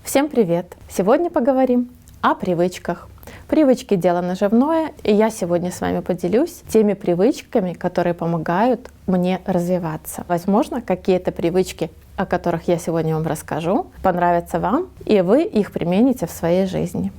Всем привет! Сегодня поговорим о привычках. Привычки – дело наживное, и я сегодня с вами поделюсь теми привычками, которые помогают мне развиваться. Возможно, какие-то привычки, о которых я сегодня вам расскажу, понравятся вам, и вы их примените в своей жизни.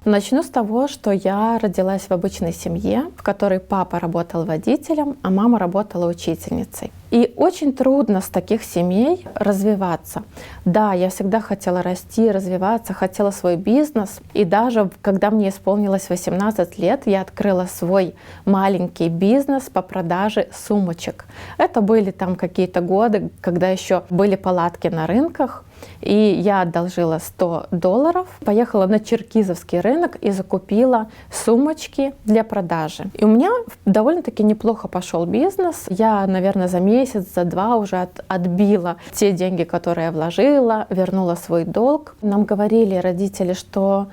Начну с того, что я родилась в обычной семье, в которой папа работал водителем, а мама работала учительницей. И очень трудно с таких семей развиваться. Да, я всегда хотела расти, развиваться, хотела свой бизнес. И даже когда мне исполнилось 18 лет, я открыла свой маленький бизнес по продаже сумочек. Это были там какие-то годы, когда еще были палатки на рынках. И я одолжила $100, поехала на Черкизовский рынок и закупила сумочки для продажи. И у меня довольно-таки неплохо пошел бизнес. Я, наверное, за месяц, за два уже отбила те деньги, которые я вложила, вернула свой долг. Нам говорили родители, что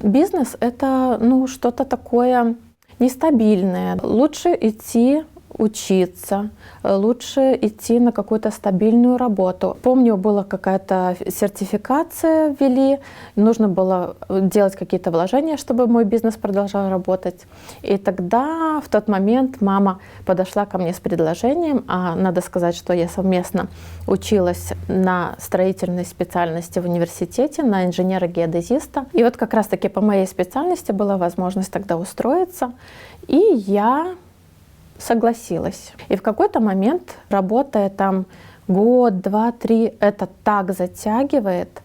бизнес — это что-то такое нестабильное. Лучше идти учиться, лучше идти на какую-то стабильную работу. Помню, была какая-то сертификация ввели, нужно было делать какие-то вложения, чтобы мой бизнес продолжал работать. И тогда, в тот момент, мама подошла ко мне с предложением, а надо сказать, что я совместно училась на строительной специальности в университете, на инженера-геодезиста. И вот как раз-таки по моей специальности была возможность тогда устроиться, и я согласилась. И в какой-то момент, работая там год, два, три, это так затягивает,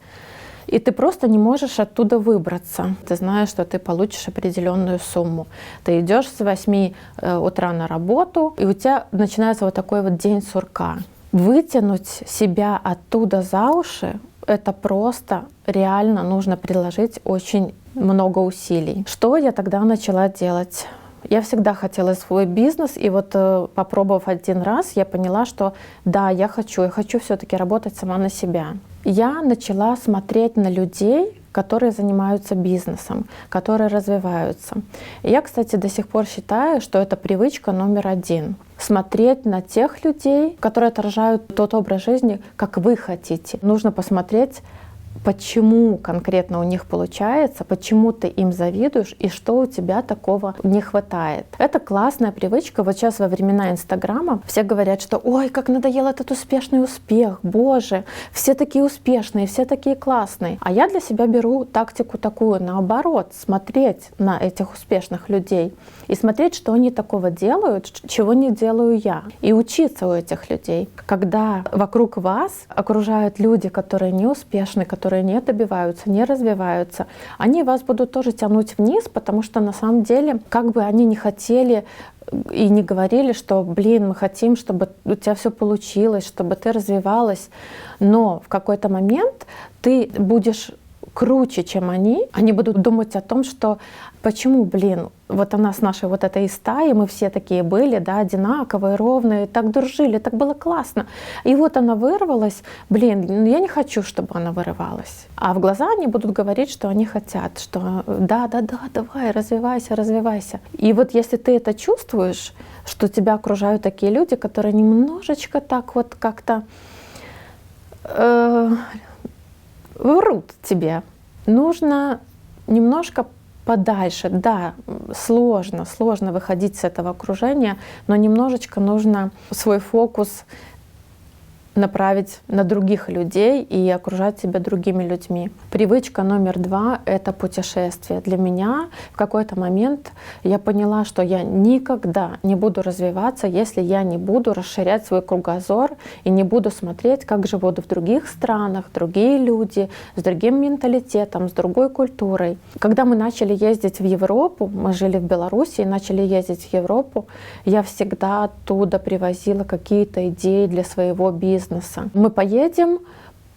и ты просто не можешь оттуда выбраться. Ты знаешь, что ты получишь определенную сумму. Ты идешь с 8 утра на работу, и у тебя начинается вот такой вот день сурка. Вытянуть себя оттуда за уши — это просто реально нужно приложить очень много усилий. Что я тогда начала делать? Я всегда хотела свой бизнес, и вот попробовав один раз, я поняла, что да, я хочу все-таки работать сама на себя. Я начала смотреть на людей, которые занимаются бизнесом, которые развиваются. И я, кстати, до сих пор считаю, что это привычка номер один. Смотреть на тех людей, которые отражают тот образ жизни, как вы хотите. Нужно посмотреть, почему конкретно у них получается, почему ты им завидуешь и что у тебя такого не хватает. Это классная привычка. Вот сейчас во времена Инстаграма все говорят, что ой, как надоел этот успешный успех, боже, все такие успешные, все такие классные. А я для себя беру тактику такую, наоборот, смотреть на этих успешных людей и смотреть, что они такого делают, чего не делаю я, и учиться у этих людей. Когда вокруг вас окружают люди, которые не успешны, которые не добиваются, не развиваются, они вас будут тоже тянуть вниз, потому что на самом деле, как бы они ни хотели и не говорили, что, мы хотим, чтобы у тебя все получилось, чтобы ты развивалась, но в какой-то момент ты будешь круче, чем они будут думать о том, что почему, вот она с нашей вот этой стаи, мы все такие были, да, одинаковые, ровные, так дружили, так было классно. И вот она вырвалась, я не хочу, чтобы она вырывалась. А в глаза они будут говорить, что они хотят, что да, давай, развивайся. И вот если ты это чувствуешь, что тебя окружают такие люди, которые немножечко так вот как-то врут тебе, нужно немножко подальше. Да, сложно выходить с этого окружения, но немножечко нужно свой фокус направить на других людей и окружать себя другими людьми. Привычка номер 2 — это путешествие. Для меня в какой-то момент я поняла, что я никогда не буду развиваться, если я не буду расширять свой кругозор и не буду смотреть, как живут в других странах другие люди, с другим менталитетом, с другой культурой. Когда мы начали ездить в Европу, мы жили в Беларуси и начали ездить в Европу, я всегда оттуда привозила какие-то идеи для своего бизнеса. Мы поедем,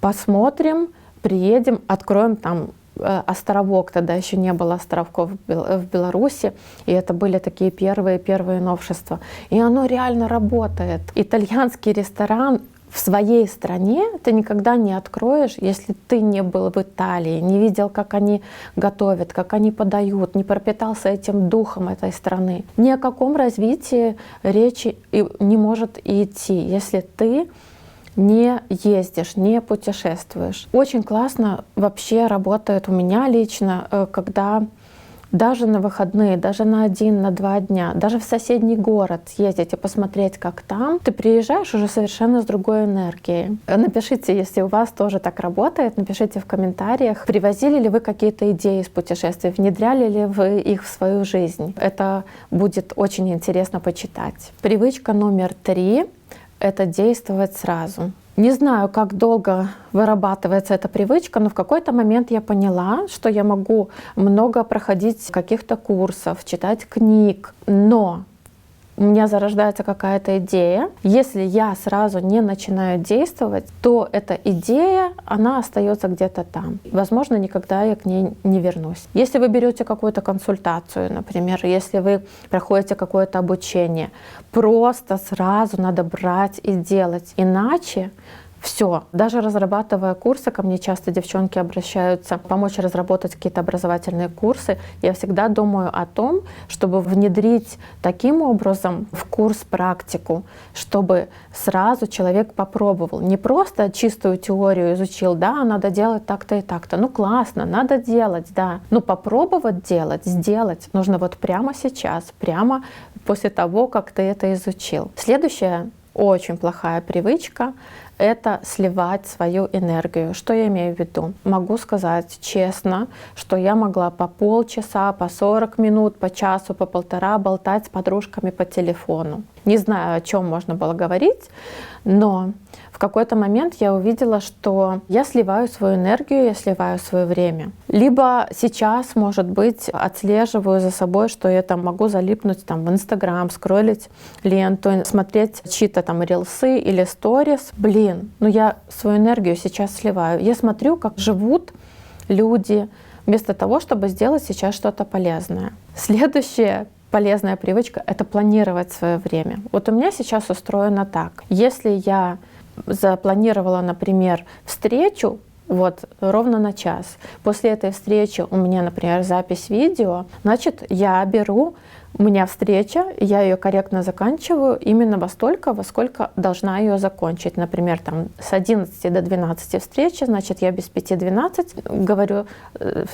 посмотрим, приедем, откроем там островок, тогда еще не было островков в Беларуси, и это были такие первые новшества. И оно реально работает. Итальянский ресторан в своей стране ты никогда не откроешь, если ты не был в Италии, не видел, как они готовят, как они подают, не пропитался этим духом этой страны. Ни о каком развитии речи не может идти, если ты не ездишь, не путешествуешь. Очень классно вообще работает у меня лично, когда даже на выходные, даже на 1-2 дня, даже в соседний город съездить и посмотреть, как там, ты приезжаешь уже совершенно с другой энергией. Напишите, если у вас тоже так работает, напишите в комментариях, привозили ли вы какие-то идеи из путешествий, внедряли ли вы их в свою жизнь. Это будет очень интересно почитать. Привычка номер 3 — это действовать сразу. Не знаю, как долго вырабатывается эта привычка, но в какой-то момент я поняла, что я могу много проходить каких-то курсов, читать книг, но у меня зарождается какая-то идея. Если я сразу не начинаю действовать, то эта идея, она остается где-то там. Возможно, никогда я к ней не вернусь. Если вы берете какую-то консультацию, например, если вы проходите какое-то обучение, просто сразу надо брать и делать. Иначе все. Даже разрабатывая курсы, ко мне часто девчонки обращаются помочь разработать какие-то образовательные курсы. Я всегда думаю о том, чтобы внедрить таким образом в курс практику, чтобы сразу человек попробовал. Не просто чистую теорию изучил, да, надо делать так-то и так-то. Ну классно, надо делать, да. Но попробовать делать, сделать нужно вот прямо сейчас, прямо после того, как ты это изучил. Следующая очень плохая привычка — это сливать свою энергию. Что я имею в виду? Могу сказать честно, что я могла по полчаса, по 40 минут, по часу, по полтора болтать с подружками по телефону. Не знаю, о чем можно было говорить, но в какой-то момент я увидела, что я сливаю свою энергию, я сливаю свое время. Либо сейчас, может быть, отслеживаю за собой, что я там могу залипнуть там в Инстаграм, скроллить ленту, смотреть чьи-то там рилсы или сторис. Блин, ну я свою энергию сейчас сливаю. Я смотрю, как живут люди, вместо того, чтобы сделать сейчас что-то полезное. Следующее полезная привычка — это планировать свое время. Вот у меня сейчас устроено так. Если я запланировала, например, встречу вот ровно на час, после этой встречи у меня, например, запись видео, значит, я беру, у меня встреча, я ее корректно заканчиваю именно во столько, во сколько должна ее закончить. Например, там с 11 до 12 встречи, значит, я без 5:12 говорю: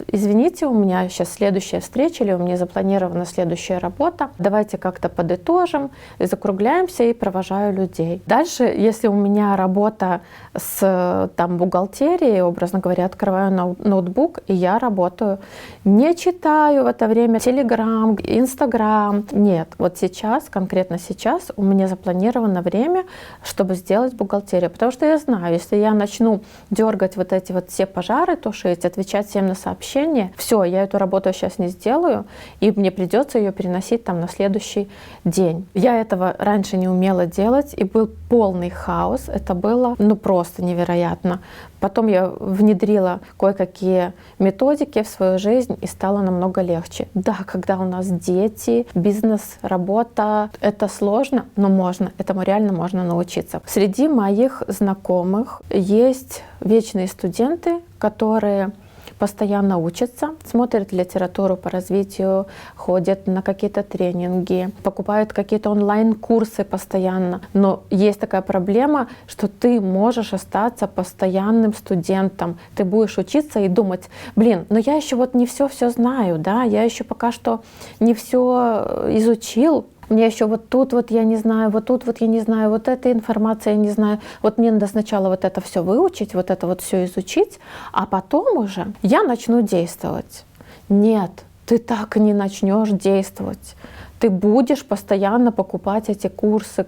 извините, у меня сейчас следующая встреча или у меня запланирована следующая работа, давайте как-то подытожим, закругляемся и провожаю людей. Дальше, если у меня работа с там бухгалтерией, образно говоря, открываю ноутбук, и я работаю, не читаю в это время Telegram, Instagram. Нет, вот сейчас, конкретно сейчас у меня запланировано время, чтобы сделать бухгалтерию. Потому что я знаю, если я начну дергать вот эти вот все пожары, тушить, отвечать всем на сообщения, все, я эту работу сейчас не сделаю, и мне придется ее переносить там на следующий день. Я этого раньше не умела делать, и был полный хаос. Это было, ну, просто невероятно. Потом я внедрила кое-какие методики в свою жизнь, и стало намного легче. Да, когда у нас дети, бизнес, работа, это сложно, но можно, этому реально можно научиться. Среди моих знакомых есть вечные студенты, которые постоянно учатся, смотрят литературу по развитию, ходят на какие-то тренинги, покупают какие-то онлайн-курсы постоянно. Но есть такая проблема, что ты можешь остаться постоянным студентом. Ты будешь учиться и думать: блин, но я еще вот не все знаю, да, я еще пока что не все изучил. Мне еще вот тут вот я не знаю, вот тут вот я не знаю, вот эта информация я не знаю. Вот мне надо сначала вот это все выучить, вот это вот все изучить, а потом уже я начну действовать. Нет, ты так не начнешь действовать. Ты будешь постоянно покупать эти курсы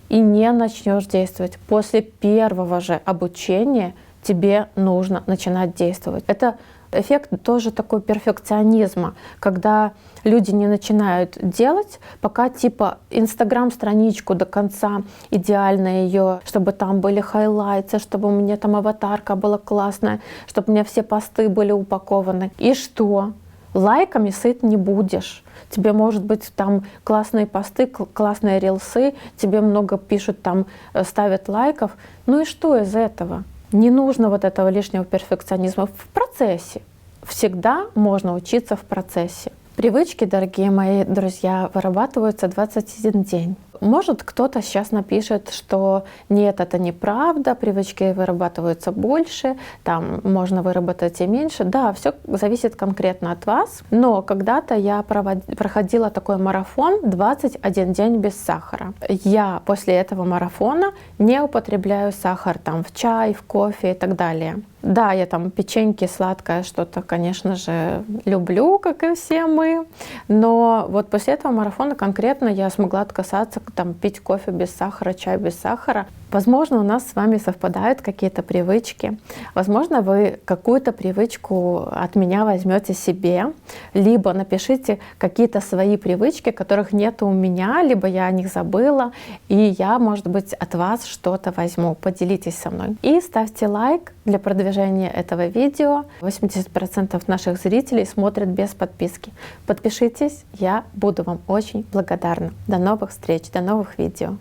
и не начнешь действовать. После первого же обучения тебе нужно начинать действовать. Это эффект тоже такой перфекционизма, когда люди не начинают делать, пока типа Инстаграм-страничку до конца идеально ее, чтобы там были хайлайты, чтобы у меня там аватарка была классная, чтобы у меня все посты были упакованы. И что? Лайками сыт не будешь. Тебе, может быть, там классные посты, классные рилсы, тебе много пишут, там ставят лайков. Ну и что из этого? Не нужно вот этого лишнего перфекционизма в процессе. Всегда можно учиться в процессе. Привычки, дорогие мои друзья, вырабатываются 21 день. Может, кто-то сейчас напишет, что нет, это неправда, привычки вырабатываются больше, там можно выработать и меньше. Да, все зависит конкретно от вас. Но когда-то я проходила такой марафон 21 день без сахара. Я после этого марафона не употребляю сахар там в чай, в кофе и так далее. Да, я там печеньки, сладкое что-то, конечно же, люблю, как и все мы, но вот после этого марафона конкретно я смогла отказаться, там, пить кофе без сахара, чай без сахара. Возможно, у нас с вами совпадают какие-то привычки. Возможно, вы какую-то привычку от меня возьмете себе, либо напишите какие-то свои привычки, которых нет у меня, либо я о них забыла, и я, может быть, от вас что-то возьму. Поделитесь со мной. И ставьте лайк для продвижения этого видео. 80% наших зрителей смотрят без подписки. Подпишитесь, я буду вам очень благодарна. До новых встреч, до новых видео.